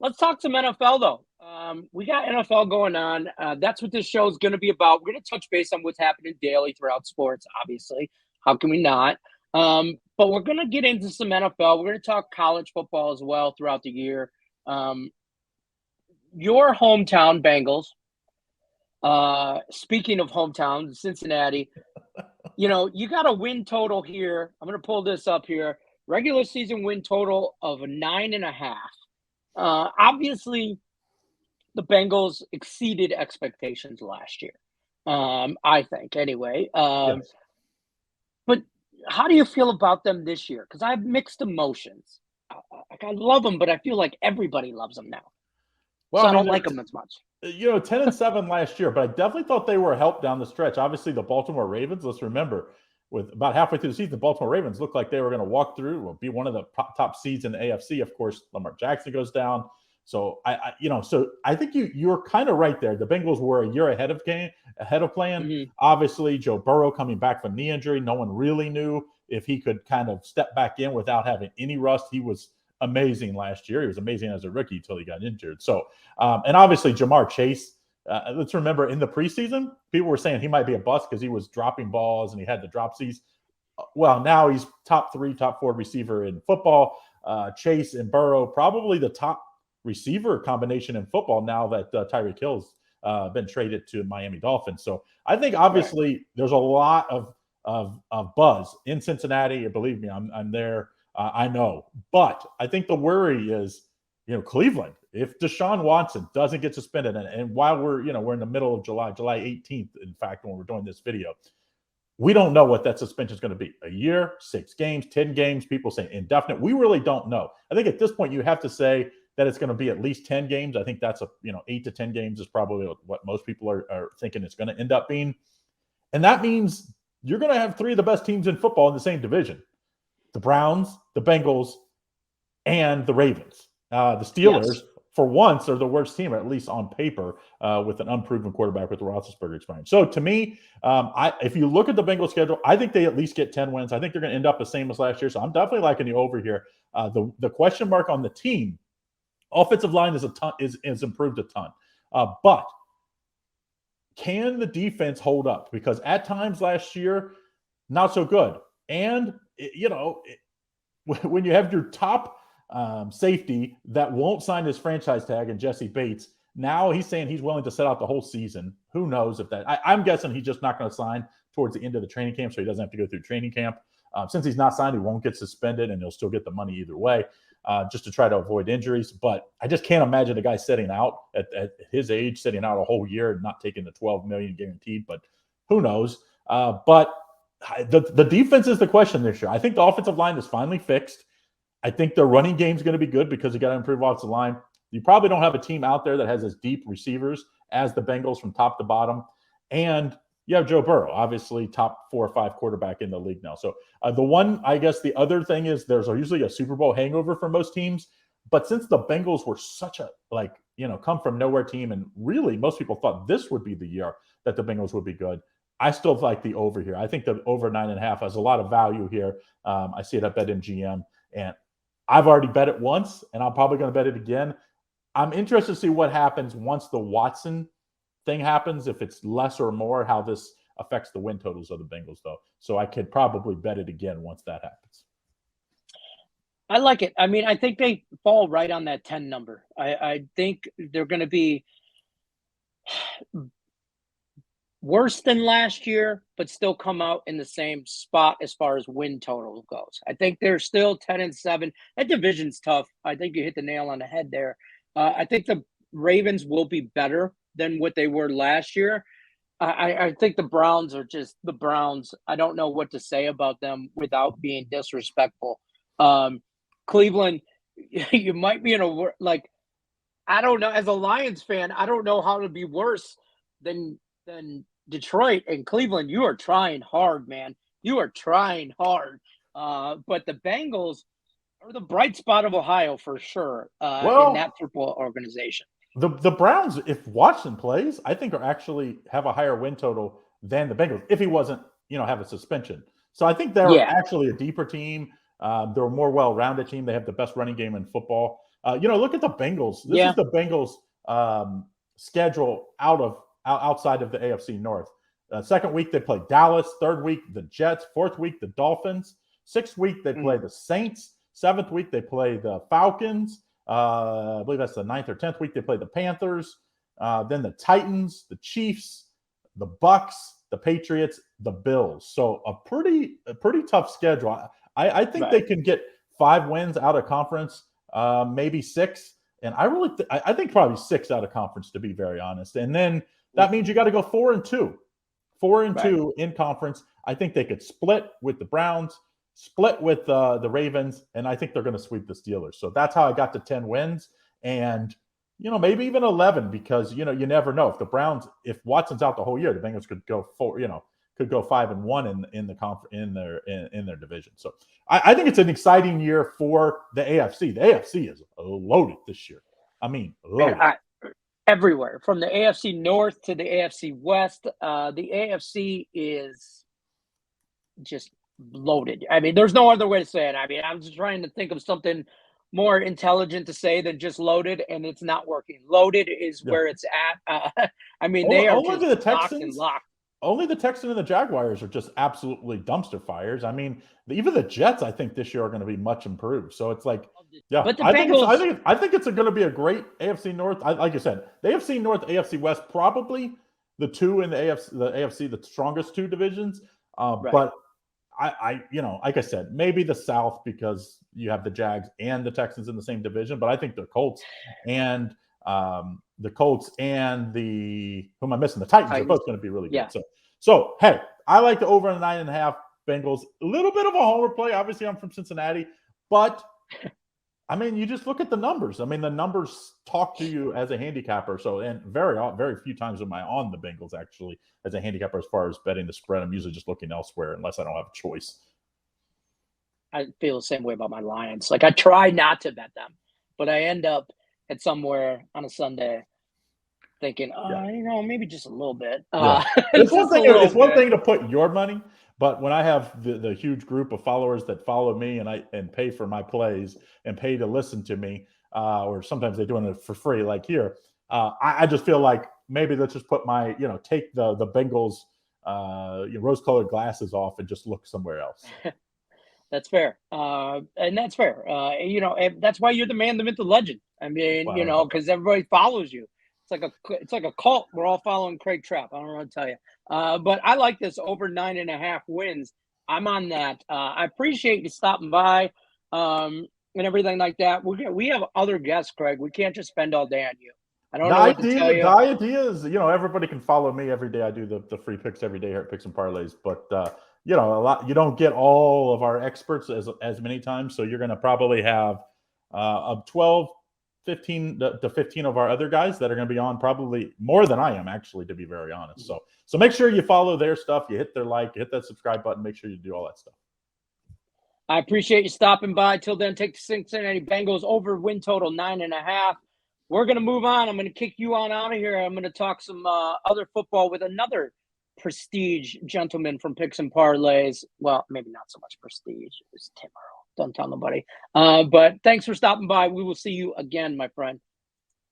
Let's talk some NFL, though. We got NFL going on. That's what this show is going to be about. We're going to touch base on what's happening daily throughout sports, obviously. How can we not? But we're going to get into some NFL. We're going to talk college football as well throughout the year. Your hometown Bengals, speaking of hometown, Cincinnati, you got a win total here. I'm going to pull this up here. Regular season win total of 9.5. Obviously, the Bengals exceeded expectations last year. I think, anyway. Yes. But how do you feel about them this year? Because I have mixed emotions. I love them, but I feel like everybody loves them now. Well, So I I mean, don't like them as much. 10-7 last year, but I definitely thought they were helped down the stretch. Obviously, the Baltimore Ravens, let's remember, with about halfway through the season, the Baltimore Ravens looked like they were going to walk through or be one of the top seeds in the AFC. Of course, Lamar Jackson goes down. So I think you're kind of right there. The Bengals were a year ahead of plan. Mm-hmm. Obviously, Joe Burrow coming back from knee injury. No one really knew if he could kind of step back in without having any rust. He was amazing last year. He was amazing as a rookie until he got injured. So, and obviously Jamar Chase. Let's remember in the preseason, people were saying he might be a bust because he was dropping balls and he had the dropsies. Well, now he's top 3, top 4 receiver in football. Chase and Burrow, probably the top receiver combination in football now that Tyreek Hill's been traded to Miami Dolphins. So I think obviously there's a lot of buzz in Cincinnati. Believe me, I'm there. I know, but I think the worry is, Cleveland. If Deshaun Watson doesn't get suspended, and while we're in the middle of July 18th, in fact, when we're doing this video, we don't know what that suspension is going to be. A year, 6 games, 10 games. People say indefinite. We really don't know. I think at this point you have to say that it's going to be at least 10 games. I think that's 8 to 10 games is probably what most people are thinking it's going to end up being. And that means you're going to have 3 of the best teams in football in the same division. The Browns, the Bengals, and the Ravens. The Steelers, for once, are the worst team, at least on paper, with an unproven quarterback with the Roethlisberger experience. So to me, if you look at the Bengals schedule, I think they at least get 10 wins. I think they're going to end up the same as last year. So I'm definitely liking the over here. The question mark on the team, offensive line is improved a ton. But can the defense hold up? Because at times last year, not so good. And, when you have your top safety that won't sign his franchise tag and Jesse Bates, now he's saying he's willing to set out the whole season. Who knows if that – I'm guessing he's just not going to sign towards the end of the training camp, so he doesn't have to go through training camp. Since he's not signed, he won't get suspended, and he'll still get the money either way, just to try to avoid injuries. But I just can't imagine a guy sitting out at his age, sitting out a whole year and not taking the $12 million guaranteed. But who knows? But the defense is the question this year. I think the offensive line is finally fixed. I think the running game is going to be good because you got to improve offensive line. You probably don't have a team out there that has as deep receivers as the Bengals from top to bottom. And you have Joe Burrow, obviously top 4 or 5 quarterback in the league now. So the other thing is there's usually a Super Bowl hangover for most teams. But since the Bengals were such a come from nowhere team, and really most people thought this would be the year that the Bengals would be good, I still like the over here. I think the over 9.5 has a lot of value here. I see it at BetMGM, and I've already bet it once, and I'm probably going to bet it again. I'm interested to see what happens once the Watson thing happens, if it's less or more, how this affects the win totals of the Bengals, though. So I could probably bet it again once that happens. I like it. I mean, I think they fall right on that 10 number. I think they're going to be worse than last year, but still come out in the same spot as far as win total goes. I think they're still 10-7. That division's tough. I think you hit the nail on the head there. I think the Ravens will be better than what they were last year. I think the Browns are just the Browns. I don't know what to say about them without being disrespectful. Cleveland, you might be in I don't know. As a Lions fan, I don't know how to be worse than Detroit and Cleveland. You are trying hard, man. You are trying hard. But the Bengals are the bright spot of Ohio for sure in that football organization. The Browns, if Watson plays, I think are actually have a higher win total than the Bengals if he wasn't, have a suspension. So I think they're actually a deeper team. They're a more well-rounded team. They have the best running game in football. Look at the Bengals. This Yeah. is the Bengals schedule outside of the AFC North. Second week they play Dallas. Third week the Jets. Fourth week the Dolphins. Sixth week they play the Saints. Seventh week they play the Falcons. I believe that's the ninth or 10th week they play the Panthers. Then the Titans, the Chiefs, the Bucks, the Patriots, the Bills. So a pretty tough schedule. I think they can get 5 wins out of conference, maybe 6. And I think probably 6 out of conference, to be very honest. And then that means you got to go 4-2. 4-2 in conference. I think they could split with the Browns, split with the Ravens, and I think they're going to sweep the Steelers. So that's how I got to 10 wins. And maybe even 11, because you never know. If Watson's out the whole year, the Bengals could go 5-1 in their division. So I think it's an exciting year for the AFC. The AFC is loaded this year. I mean, loaded. Everywhere from the AFC North to the AFC West. The AFC is just loaded. I mean, there's no other way to say it. I mean, I'm just trying to think of something more intelligent to say than just loaded, and it's not working. Loaded is where it's at. I mean, they are just the Texans, locked and locked. Only the Texans and the Jaguars are just absolutely dumpster fires. I mean, even the Jets, I think this year are going to be much improved. So it's like, yeah, but the Bengals, I think it's going to be a great AFC North. Like I said, the AFC North, AFC West, probably the two in the AFC, the strongest two divisions. But like I said, maybe the South, because you have the Jags and the Texans in the same division. But I think the Colts and the who am I missing? The Titans are both going to be really good. So hey, I like the over 9.5 Bengals. A little bit of a homer play. Obviously, I'm from Cincinnati, but I mean, you just look at the numbers. I mean, the numbers talk to you as a handicapper. So, and very few times am I on the Bengals actually as a handicapper as far as betting the spread. I'm usually just looking elsewhere unless I don't have a choice. I feel the same way about my Lions. Like, I try not to bet them, but I end up at somewhere on a Sunday thinking, maybe just a little bit. It's one thing to put your money, but when I have the huge group of followers that follow me and pay for my plays and pay to listen to me, or sometimes they're doing it for free, like here, I just feel like maybe let's just put my, take the Bengals rose-colored glasses off and just look somewhere else. That's fair. And that's fair. And that's why you're the man, the myth, the legend. I mean, because everybody follows you. It's like a cult. We're all following Craig Trapp. I don't know what to tell you. But I like this over 9.5 wins. I'm on that. I appreciate you stopping by and everything like that. We have other guests, Craig. We can't just spend all day on you. I don't know what to tell you. The idea is, everybody can follow me every day. I do the free picks every day here at Picks and Parlays. But, a lot, you don't get all of our experts as many times. So you're going to probably have 15 of our other guys that are going to be on, probably more than I am, actually, to be very honest. So make sure you follow their stuff. You hit their like, hit that subscribe button. Make sure you do all that stuff. I appreciate you stopping by. Till then, take the Cincinnati Bengals over win total 9.5. We're going to move on. I'm going to kick you on out of here. I'm going to talk some other football with another prestige gentleman from Picks and Parlays. Well, maybe not so much prestige. It was Tim Earl. Don't tell nobody. But thanks for stopping by. We will see you again, my friend.